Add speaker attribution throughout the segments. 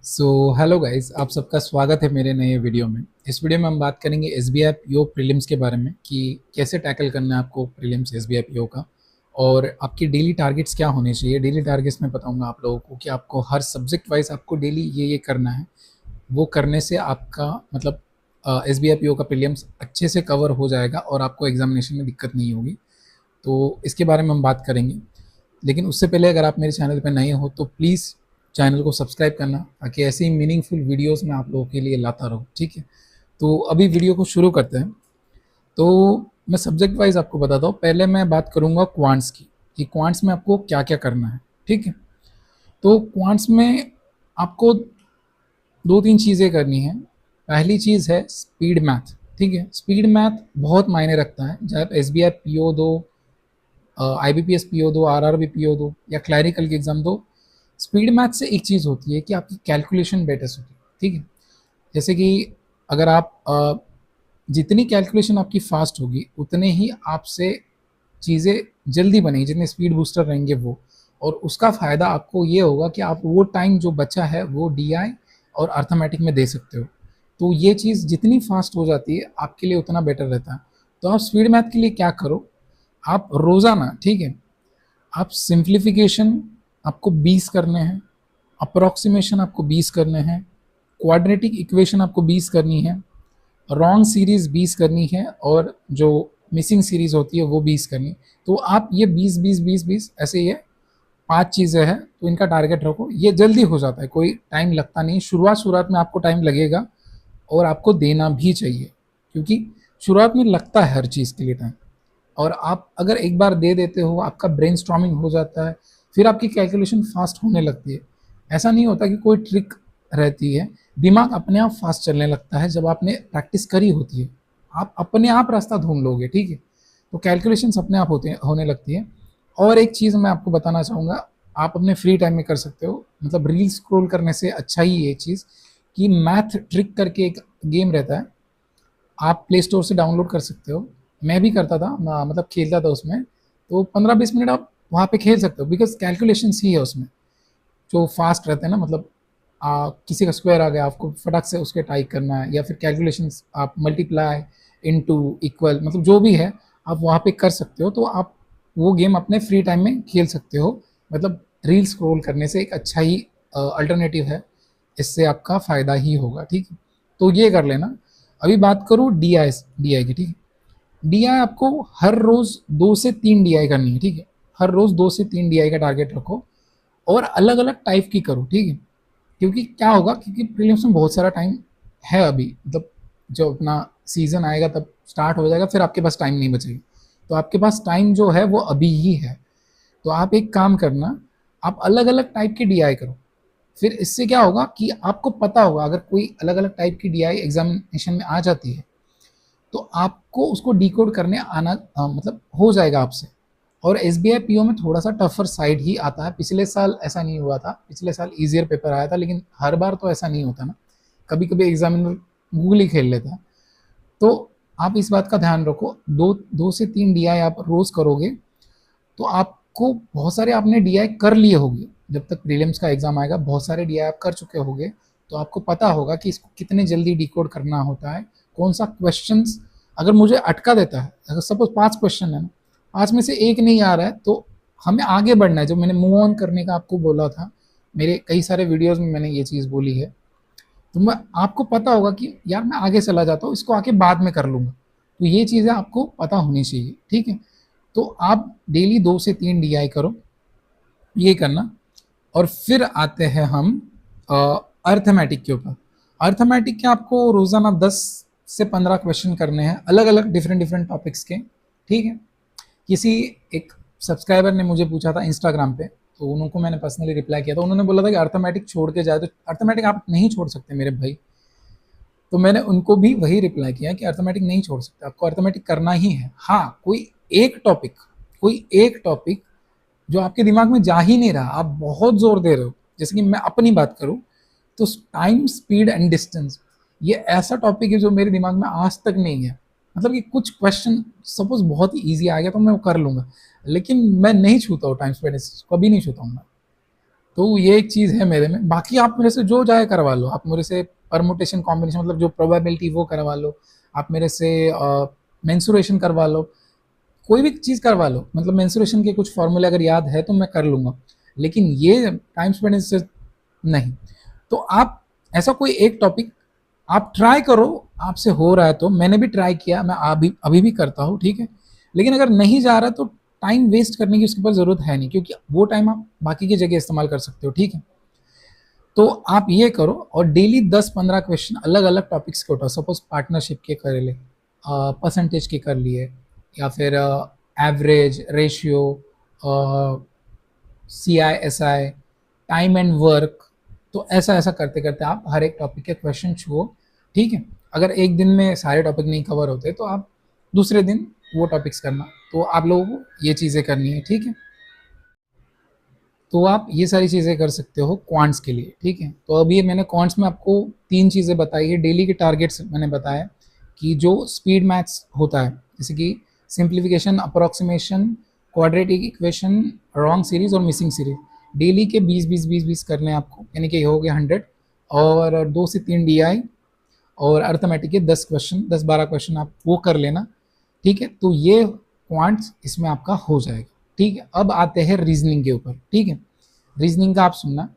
Speaker 1: So hello guys, आप सबका स्वागत है मेरे नए वीडियो में। इस वीडियो में हम बात करेंगे एसबीआई पीओ प्रीलिम्स के बारे में कि कैसे टैकल करना है आपको प्रीलिम्स एसबीआई पीओ का, और आपकी डेली टारगेट्स क्या होने चाहिए। डेली टारगेट्स में बताऊंगा आप लोगों को कि आपको हर सब्जेक्ट वाइज आपको डेली ये करना है। वो करने से आपका मतलब एसबीआई पीओ का प्रीलिम्स अच्छे से कवर हो जाएगा और आपको एग्जामिनेशन में दिक्कत नहीं होगी। तो इसके बारे में हम बात करेंगे, लेकिन उससे पहले अगर आप मेरे चैनल पर नए हो तो प्लीज़ चैनल को सब्सक्राइब करना, ताकि ऐसी मीनिंगफुल वीडियोस मैं आप लोगों के लिए लाता रहूँ। ठीक है, तो अभी वीडियो को शुरू करते हैं। तो मैं सब्जेक्ट वाइज आपको बताता हूँ। पहले मैं बात करूँगा क्वांट्स की, कि क्वांट्स में आपको क्या क्या करना है। ठीक है, तो क्वांट्स में आपको दो तीन चीज़ें करनी है। पहली चीज़ है स्पीड मैथ। ठीक है, स्पीड मैथ बहुत मायने रखता है। जब S B I P O दो, I B P S P O दो, R R B P O दो, या क्लैरिकल की एग्ज़ाम दो, स्पीड मैथ से एक चीज़ होती है कि आपकी कैलकुलेशन बेटर होती है। ठीक है, जैसे कि अगर आप जितनी कैलकुलेशन आपकी फास्ट होगी उतने ही आपसे चीज़ें जल्दी बनेगी, जितने स्पीड बूस्टर रहेंगे वो। और उसका फ़ायदा आपको ये होगा कि आप वो टाइम जो बचा है वो डीआई और अर्थमेटिक में दे सकते हो। तो ये चीज़ जितनी फास्ट हो जाती है आपके लिए उतना बेटर रहता है। तो आप स्पीड मैथ के लिए क्या करो, आप रोज़ाना, ठीक है, आप सिंप्लीफिकेशन आपको 20 करने हैं, अप्रॉक्सीमेशन आपको 20 करने हैं, क्वाड्रेटिक इक्वेशन आपको 20 करनी है, रॉन्ग सीरीज 20 करनी है, और जो मिसिंग सीरीज होती है वो 20 करनी है। तो आप ये 20 20 20 20 ऐसे ये 5 चीज़ें हैं, तो इनका टारगेट रखो। ये जल्दी हो जाता है, कोई टाइम लगता नहीं। शुरुआत में आपको टाइम लगेगा और आपको देना भी चाहिए, क्योंकि शुरुआत में लगता है हर चीज़ के लिए टाइम। और आप अगर एक बार दे देते हो, आपका ब्रेन स्टॉर्मिंग हो जाता है, फिर आपकी कैलकुलेशन फास्ट होने लगती है। ऐसा नहीं होता कि कोई ट्रिक रहती है, दिमाग अपने आप फास्ट चलने लगता है जब आपने प्रैक्टिस करी होती है। आप अपने आप रास्ता ढूंढ लोगे। ठीक है, तो कैलकुलेशन अपने आप होने लगती है। और एक चीज़ मैं आपको बताना चाहूँगा, आप अपने फ्री टाइम में कर सकते हो। मतलब रील स्क्रॉल करने से अच्छा ही ये चीज़ कि मैथ ट्रिक करके एक गेम रहता है, आप प्ले स्टोर से डाउनलोड कर सकते हो। मैं भी करता था, मतलब खेलता था उसमें। तो 15 20 मिनट आप वहाँ पे खेल सकते हो, बिकॉज कैलकुलेशंस ही है उसमें जो फास्ट रहते हैं ना। मतलब किसी का स्क्वायर आ गया, आपको फटाक से उसके टाइप करना है, या फिर कैलकुलेशंस आप मल्टीप्लाई इनटू इक्वल, मतलब जो भी है आप वहाँ पे कर सकते हो। तो आप वो गेम अपने फ्री टाइम में खेल सकते हो। मतलब रील स्क्रॉल करने से एक अच्छा ही अल्टरनेटिव है, इससे आपका फ़ायदा ही होगा। ठीक है, तो ये कर लेना। अभी बात करूँ डी आई की। ठीक है, डी आई आपको हर रोज़ 2 से 3 डी आई करनी है। ठीक है, हर रोज़ 2 से 3 डी आई का टारगेट रखो, और अलग अलग टाइप की करो। ठीक है, क्योंकि क्या होगा, क्योंकि प्रीलिम्स में बहुत सारा टाइम है अभी। मतलब जो अपना सीज़न आएगा तब स्टार्ट हो जाएगा, फिर आपके पास टाइम नहीं बचेगी। तो आपके पास टाइम जो है वो अभी ही है। तो आप एक काम करना, आप अलग अलग टाइप के डी आई करो। फिर इससे क्या होगा कि आपको पता होगा, अगर कोई अलग अलग टाइप की डी आई एग्जामिनेशन में आ जाती है तो आपको उसको डिकोड करने आना मतलब हो जाएगा आपसे। और S B I P O में थोड़ा सा टफर साइड ही आता है। पिछले साल ऐसा नहीं हुआ था, पिछले साल ईजियर पेपर आया था, लेकिन हर बार तो ऐसा नहीं होता ना। कभी कभी एग्जामिनर गूगल ही खेल लेता है। तो आप इस बात का ध्यान रखो, 2 से 3 डी आई आप रोज़ करोगे तो आपको बहुत सारे आपने डी आई कर लिए होंगे। जब तक प्रीलिम्स का एग्ज़ाम आएगा बहुत सारे डी आई आप कर चुके होंगे। तो आपको पता होगा कि इसको कितने जल्दी डिकोड करना होता है, कौन सा क्वेश्चंस अगर मुझे अटका देता है। अगर सपोज 5 क्वेश्चन है ना, 5 में से एक नहीं आ रहा है, तो हमें आगे बढ़ना है। जो मैंने मूव ऑन करने का आपको बोला था, मेरे कई सारे वीडियोज़ में मैंने ये चीज़ बोली है। तो मैं आपको पता होगा कि यार मैं आगे चला जाता हूँ, इसको आके बाद में कर लूँगा। तो ये चीज़ें आपको पता होनी चाहिए। ठीक है, तो आप डेली 2 से 3 डी आई करो, ये करना। और फिर आते हैं हम अर्थमेटिक के ऊपर। अर्थमेटिक के आपको रोज़ाना 10 से 15 क्वेश्चन करने हैं, अलग अलग डिफरेंट डिफरेंट टॉपिक्स के। ठीक है, किसी एक सब्सक्राइबर ने मुझे पूछा था इंस्टाग्राम पे, तो उनको मैंने पर्सनली रिप्लाई किया था। उन्होंने बोला था कि अर्थमेटिक छोड़ के जाए, तो अर्थमेटिक आप नहीं छोड़ सकते मेरे भाई। तो मैंने उनको भी वही रिप्लाई किया कि अर्थमेटिक नहीं छोड़ सकते, आपको अर्थमेटिक करना ही है। हाँ, कोई एक टॉपिक जो आपके दिमाग में जा ही नहीं रहा, आप बहुत जोर दे रहे हो। जैसे कि मैं अपनी बात करूं तो टाइम, स्पीड एंड डिस्टेंस, ये ऐसा टॉपिक है जो मेरे दिमाग में आज तक नहीं है। मतलब कि कुछ क्वेश्चन सपोज बहुत ही ईजी आ गया तो मैं वो कर लूंगा, लेकिन मैं नहीं छूता हूँ टाइम, स्पीड, कभी नहीं छूता हूँ मैं। तो ये एक चीज़ है मेरे में। बाकी आप मेरे से जो चाहे करवा लो, आप मेरे से परमुटेशन कॉम्बिनेशन मतलब जो प्रोबेबिलिटी वो करवा लो, आप मेरे से मेंसुरेशन करवा लो, कोई भी चीज़ करवा लो, मतलब मेंसुरेशन के कुछ फॉर्मूले अगर याद है तो मैं कर लूँगा, लेकिन ये टाइम स्पेंड से नहीं। तो आप ऐसा कोई एक टॉपिक आप ट्राई करो, आपसे हो रहा है तो। मैंने भी ट्राई किया, मैं अभी अभी भी करता हूँ, ठीक है। लेकिन अगर नहीं जा रहा तो टाइम वेस्ट करने की उसके ऊपर ज़रूरत है नहीं, क्योंकि वो टाइम आप बाकी की जगह इस्तेमाल कर सकते हो, ठीक है। तो आप ये करो और डेली 10-15 क्वेश्चन अलग अलग टॉपिक्स के उठाओ। सपोज पार्टनरशिप के कर ले, परसेंटेज के कर लिए, या फिर average, ratio, C I S I, time and work. तो ऐसा ऐसा करते करते आप हर एक टॉपिक के क्वेश्चन छुओ, ठीक है। अगर एक दिन में सारे टॉपिक नहीं कवर होते तो आप दूसरे दिन वो टॉपिक्स करना। तो आप लोगों को ये चीज़ें करनी है, ठीक है। तो आप ये सारी चीज़ें कर सकते हो क्वांट्स के लिए, ठीक है। तो अभी मैंने क्वांट्स में आपको 3 चीज़ें बताई है। डेली के टारगेट्स मैंने बताया कि जो स्पीड मैथ्स होता है, जैसे कि simplification, approximation, quadratic equation, wrong series और मिसिंग सीरीज, डेली के 20-20-20-20 करने हैं आपको, यानी कि हो गया 100। और 2 से 3 DI और अर्थमेटिक के 10 क्वेश्चन, 10-12 क्वेश्चन आप वो कर लेना, ठीक है। तो ये क्वांट्स इसमें आपका हो जाएगा, ठीक है। अब आते हैं रीजनिंग के ऊपर, ठीक है। रीजनिंग का आप सुनना।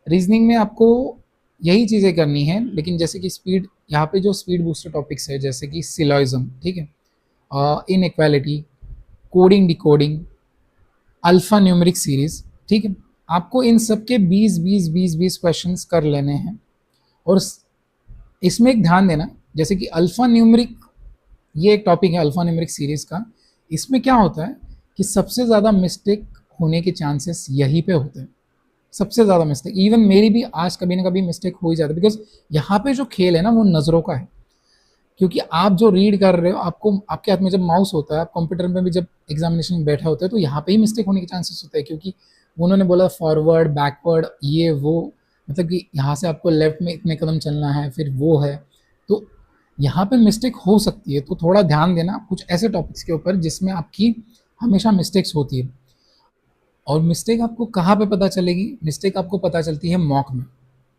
Speaker 1: रीजनिंग में आपको यही चीज़ें करनी है, लेकिन जैसे कि स्पीड, यहाँ पे जो स्पीड बूस्टर टॉपिक्स है जैसे कि सिलॉइज्म, ठीक है, inequality, coding decoding, alpha numeric series, ठीक है। आपको इन सब के 20-20-20-20 क्वेश्चंस कर लेने हैं। और इसमें एक ध्यान देना, जैसे कि अल्फा न्यूमेरिक, ये एक टॉपिक है अल्फा न्यूमेरिक सीरीज का। इसमें क्या होता है कि सबसे ज़्यादा मिस्टेक होने के चांसेस यहीं पे होते हैं, सबसे ज़्यादा मिस्टेक। इवन मेरी भी आज कभी ना कभी मिस्टेक हो ही जाती है, बिकॉज यहाँ पे जो खेल है ना वो नज़रों का है। क्योंकि आप जो रीड कर रहे हो, आपको आपके हाथ में जब माउस होता है, आप कंप्यूटर में भी जब एग्जामिनेशन में बैठे होते हैं, तो यहाँ पे ही मिस्टेक होने के चांसेस होते हैं। क्योंकि उन्होंने बोला फॉरवर्ड, बैकवर्ड, ये वो, मतलब कि यहाँ से आपको लेफ्ट में इतने कदम चलना है, फिर वो है, तो यहाँ पे मिस्टेक हो सकती है। तो थोड़ा ध्यान देना कुछ ऐसे टॉपिक्स के ऊपर जिसमें आपकी हमेशा मिस्टेक्स होती है। और मिस्टेक आपको कहाँ पे पता चलेगी? मिस्टेक आपको पता चलती है मॉक में।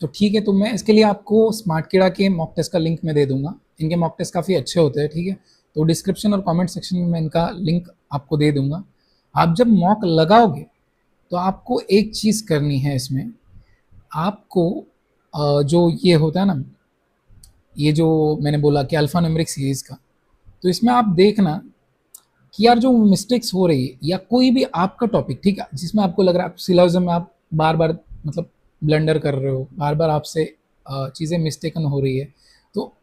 Speaker 1: तो ठीक है, तो मैं इसके लिए आपको स्मार्ट कीड़ा के मॉक टेस्ट का लिंक मैं दे दूंगा। इनके मॉक टेस्ट काफ़ी अच्छे होते हैं, ठीक है। तो डिस्क्रिप्शन और कमेंट सेक्शन में मैं इनका लिंक आपको दे दूंगा। आप जब मॉक लगाओगे तो आपको एक चीज़ करनी है इसमें, आपको जो ये होता है ना, ये जो मैंने बोला कि अल्फा न्यूमेरिक सीरीज़ का, तो इसमें आप देखना कि यार जो मिस्टेक्स हो रही है या कोई भी आपका टॉपिक, ठीक है, जिसमें आपको लग रहा है सिलोजिज्म में आप बार बार मतलब ब्लंडर कर रहे हो, बार बार आपसे चीज़ें मिस्टेकन हो रही है, तो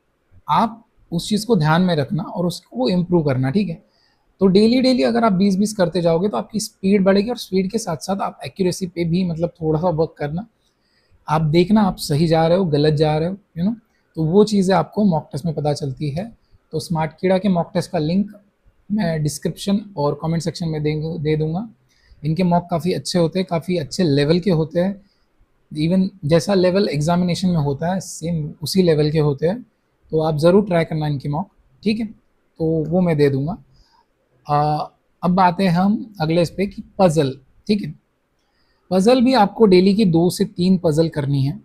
Speaker 1: आप उस चीज़ को ध्यान में रखना और उसको इम्प्रूव करना, ठीक है। तो डेली डेली अगर आप 20-20 करते जाओगे तो आपकी स्पीड बढ़ेगी, और स्पीड के साथ साथ आप एक्यूरेसी पे भी मतलब थोड़ा सा वर्क करना। आप देखना आप सही जा रहे हो, गलत जा रहे हो, तो वो चीज़ें आपको मॉक टेस्ट में पता चलती है। तो स्मार्ट कीड़ा के मॉक टेस्ट का लिंक मैं डिस्क्रिप्शन और कमेंट सेक्शन में दे दूंगा। इनके मॉक काफ़ी अच्छे होते हैं, काफ़ी अच्छे लेवल के होते हैं। इवन जैसा लेवल एग्जामिनेशन में होता है सेम उसी लेवल के होते हैं। तो आप ज़रूर ट्राई करना इनकी मॉक, ठीक है। तो वो मैं दे दूंगा। अब आते हैं हम अगले इस पे कि पज़ल, ठीक है। पज़ल भी आपको डेली की 2 से 3 पज़ल करनी है,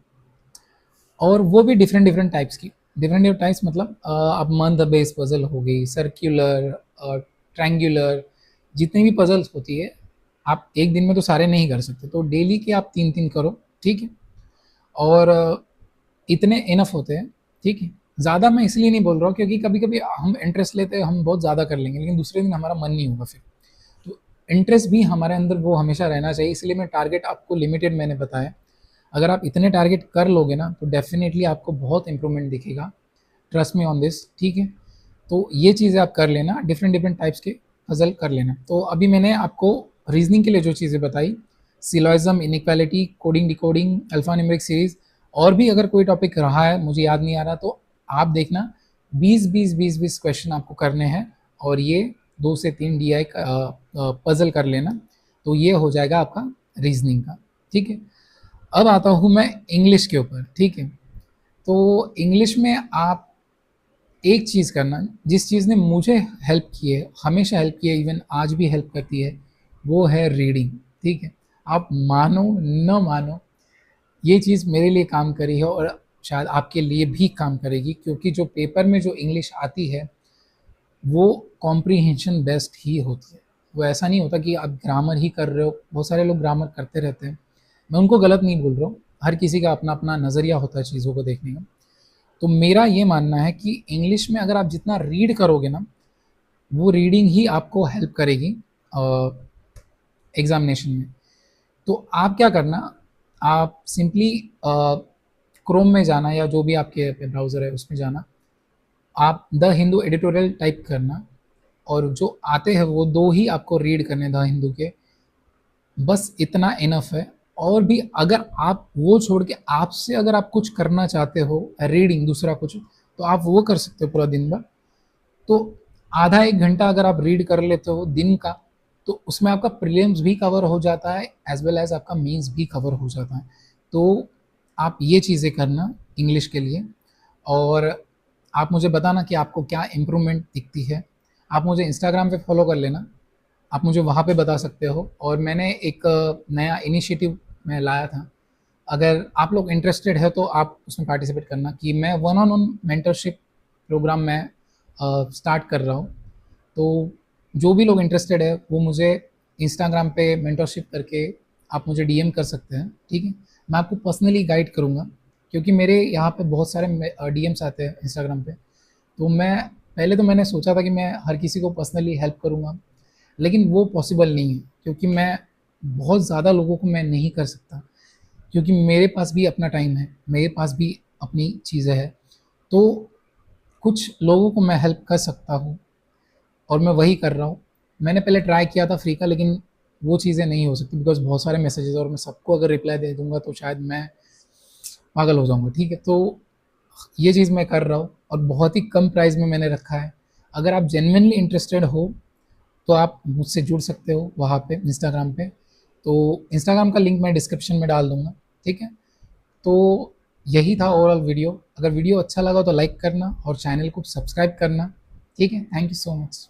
Speaker 1: और वो भी डिफरेंट डिफरेंट टाइप्स की। डिफरेंट टाइप्स मतलब अब मंथ बेस पज़ल हो गई, सर्कुलर, ट्रायंगुलर, जितनी भी पज़ल्स होती है, आप एक दिन में तो सारे नहीं कर सकते, तो डेली के आप 3-3 करो, ठीक है। और इतने इनफ होते हैं, ठीक है। ज़्यादा मैं इसलिए नहीं बोल रहा हूँ क्योंकि कभी कभी हम इंटरेस्ट लेते हैं, हम बहुत ज़्यादा कर लेंगे, लेकिन दूसरे दिन हमारा मन नहीं होगा फिर। तो इंटरेस्ट भी हमारे अंदर वो हमेशा रहना चाहिए, इसलिए मैं टारगेट आपको लिमिटेड मैंने बताया। अगर आप इतने टारगेट कर लोगे ना तो डेफिनेटली आपको बहुत इंप्रूवमेंट दिखेगा, ट्रस्ट मी ऑन दिस, ठीक है। तो ये चीज़ें आप कर लेना, डिफरेंट डिफरेंट टाइप्स के पजल कर लेना। तो अभी मैंने आपको रीजनिंग के लिए जो चीज़ें बताई, syllogism, inequality, coding decoding, alpha numeric series, और भी अगर कोई टॉपिक रहा है मुझे याद नहीं आ रहा तो आप देखना। 20-20-20-20 क्वेश्चन आपको करने हैं, और ये 2 से 3 DI पजल कर लेना, तो ये हो जाएगा आपका रीजनिंग का, ठीक है। अब आता हूँ मैं इंग्लिश के ऊपर, ठीक है। तो इंग्लिश में आप एक चीज़ करना, जिस चीज़ ने मुझे हेल्प की है, हमेशा हेल्प की है, इवन आज भी हेल्प करती है, वो है रीडिंग, ठीक है। आप मानो न मानो, ये चीज़ मेरे लिए काम करी है और शायद आपके लिए भी काम करेगी, क्योंकि जो पेपर में जो इंग्लिश आती है वो कॉम्प्रीहेंशन बेस्ड ही होती है। वो ऐसा नहीं होता कि आप ग्रामर ही कर रहे हो, बहुत सारे लोग ग्रामर करते रहते हैं, मैं उनको गलत नहीं बोल रहा हूँ, हर किसी का अपना अपना नज़रिया होता है चीज़ों को देखने का। तो मेरा ये मानना है कि इंग्लिश में अगर आप जितना रीड करोगे ना, वो रीडिंग ही आपको हेल्प करेगी एग्जामिनेशन में। तो आप क्या करना, आप सिंपली क्रोम में जाना या जो भी आपके ब्राउज़र है उसमें जाना, आप द हिंदू एडिटोरियल टाइप करना, और जो आते हैं वो दो ही आपको रीड करने द हिंदू के, बस इतना इनफ है। और भी अगर आप वो छोड़ के आपसे अगर आप कुछ करना चाहते हो रीडिंग दूसरा कुछ, तो आप वो कर सकते हो पूरा दिन भर। तो आधा एक घंटा अगर आप रीड कर लेते हो दिन का, तो उसमें आपका प्रीलिम्स भी कवर हो जाता है एज वेल एज आपका मेंस भी कवर हो जाता है। तो आप ये चीज़ें करना इंग्लिश के लिए। और आप मुझे बताना कि आपको क्या इम्प्रूवमेंट दिखती है। आप मुझे इंस्टाग्राम पे फॉलो कर लेना, आप मुझे वहाँ पे बता सकते हो। और मैंने एक नया इनिशिएटिव मैं लाया था, अगर आप लोग इंटरेस्टेड है तो आप उसमें पार्टिसिपेट करना, कि मैं one on one mentorship program में स्टार्ट कर रहा हूँ। तो जो भी लोग इंटरेस्टेड है वो मुझे इंस्टाग्राम पे मेंटरशिप करके आप मुझे डीएम कर सकते हैं, ठीक है। मैं आपको पर्सनली गाइड करूँगा, क्योंकि मेरे यहाँ पे बहुत सारे डीएम्स आते हैं इंस्टाग्राम पे। तो मैं पहले तो मैंने सोचा था कि मैं हर किसी को पर्सनली हेल्प करूँगा, लेकिन वो पॉसिबल नहीं है, क्योंकि मैं बहुत ज़्यादा लोगों को मैं नहीं कर सकता, क्योंकि मेरे पास भी अपना टाइम है, मेरे पास भी अपनी चीज़ें हैं। तो कुछ लोगों को मैं हेल्प कर सकता हूँ और मैं वही कर रहा हूँ। मैंने पहले ट्राई किया था फ्री का, लेकिन वो चीज़ें नहीं हो सकती, बिकॉज़ बहुत सारे मैसेजेस और मैं सबको अगर रिप्लाई दे दूँगा तो शायद मैं पागल हो जाऊँगा, ठीक है। तो ये चीज़ मैं कर रहा हूँ और बहुत ही कम प्राइस में मैंने रखा है। अगर आप जेन्युइनली इंटरेस्टेड हो तो आप मुझसे जुड़ सकते हो वहाँ पे इंस्टाग्राम पे। तो इंस्टाग्राम का लिंक मैं डिस्क्रिप्शन में डाल दूँगा, ठीक है। तो यही था ओवरऑल वीडियो। अगर वीडियो अच्छा लगा तो लाइक करना और चैनल को सब्सक्राइब करना, ठीक है। Thank you so much.